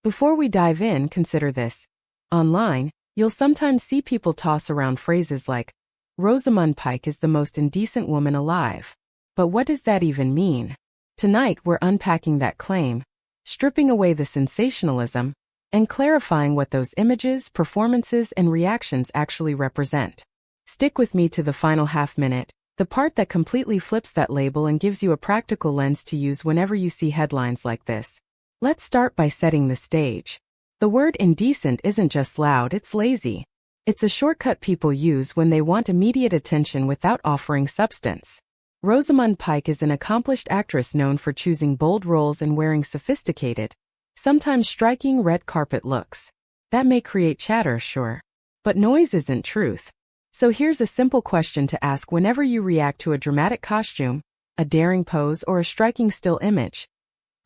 Before we dive in, consider this. Online, you'll sometimes see people toss around phrases like, Rosamund Pike is the most indecent woman alive. But what does that even mean? Tonight we're unpacking that claim, stripping away the sensationalism, and clarifying what those images, performances, and reactions actually represent. Stick with me to the final half minute, the part that completely flips that label and gives you a practical lens to use whenever you see headlines like this. Let's start by setting the stage. The word indecent isn't just loud, it's lazy. It's a shortcut people use when they want immediate attention without offering substance. Rosamund Pike is an accomplished actress known for choosing bold roles and wearing sophisticated, sometimes striking red carpet looks. That may create chatter, sure. But noise isn't truth. So here's a simple question to ask whenever you react to a dramatic costume, a daring pose, or a striking still image.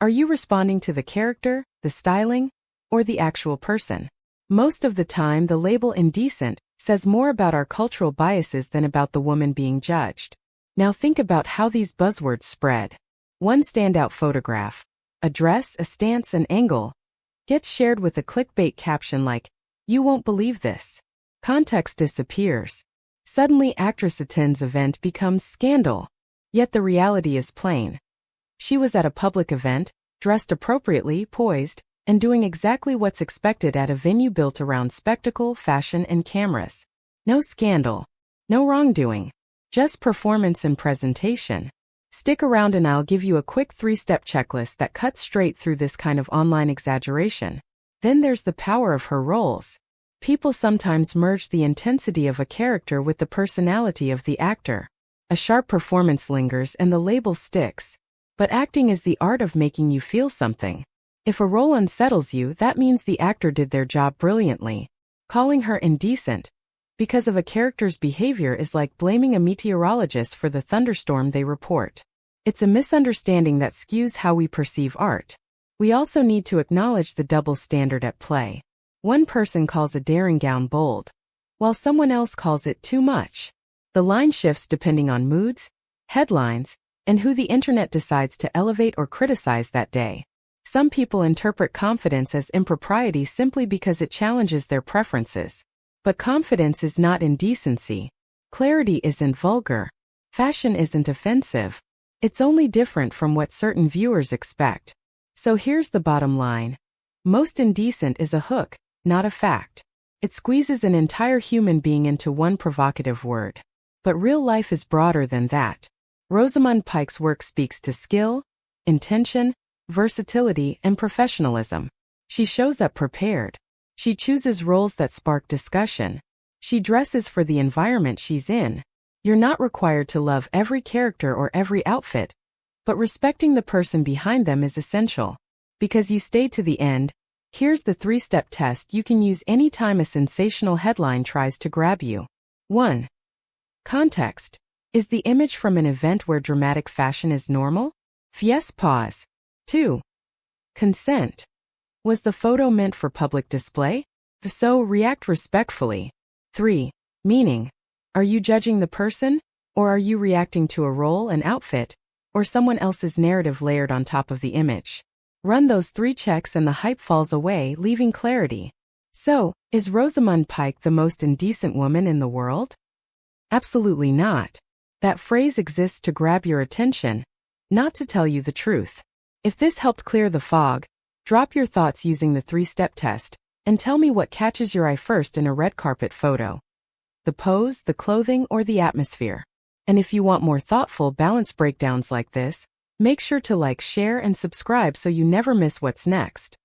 Are you responding to the character, the styling, or the actual person? Most of the time, the label indecent says more about our cultural biases than about the woman being judged. Now think about how these buzzwords spread. One standout photograph, a dress, a stance, an angle, gets shared with a clickbait caption like, "You won't believe this." Context disappears. Suddenly, actress attends event becomes scandal. Yet the reality is plain. She was at a public event, dressed appropriately, poised, and doing exactly what's expected at a venue built around spectacle, fashion, and cameras. No scandal. No wrongdoing. Just performance and presentation. Stick around and I'll give you a quick 3-step checklist that cuts straight through this kind of online exaggeration. Then there's the power of her roles. People sometimes merge the intensity of a character with the personality of the actor. A sharp performance lingers and the label sticks. But acting is the art of making you feel something. If a role unsettles you, that means the actor did their job brilliantly. Calling her indecent because of a character's behavior is like blaming a meteorologist for the thunderstorm they report. It's a misunderstanding that skews how we perceive art. We also need to acknowledge the double standard at play. One person calls a daring gown bold, while someone else calls it too much. The line shifts depending on moods, headlines, and who the internet decides to elevate or criticize that day. Some people interpret confidence as impropriety simply because it challenges their preferences. But confidence is not indecency. Clarity isn't vulgar. Fashion isn't offensive. It's only different from what certain viewers expect. So here's the bottom line. Most indecent is a hook, not a fact. It squeezes an entire human being into one provocative word. But real life is broader than that. Rosamund Pike's work speaks to skill, intention, versatility, and professionalism. She shows up prepared. She chooses roles that spark discussion. She dresses for the environment she's in. You're not required to love every character or every outfit, but respecting the person behind them is essential. Because you stayed to the end, here's the 3-step test you can use anytime a sensational headline tries to grab you. 1. Context. Is the image from an event where dramatic fashion is normal? Yes, pause. 2. Consent. Was the photo meant for public display? If so, react respectfully. 3. Meaning. Are you judging the person? Or are you reacting to a role, an outfit, or someone else's narrative layered on top of the image? Run those 3 checks and the hype falls away, leaving clarity. So, is Rosamund Pike the most indecent woman in the world? Absolutely not. That phrase exists to grab your attention, not to tell you the truth. If this helped clear the fog, drop your thoughts using the 3-step test, and tell me what catches your eye first in a red carpet photo. The pose, the clothing, or the atmosphere. And if you want more thoughtful, balanced breakdowns like this, make sure to like, share, and subscribe so you never miss what's next.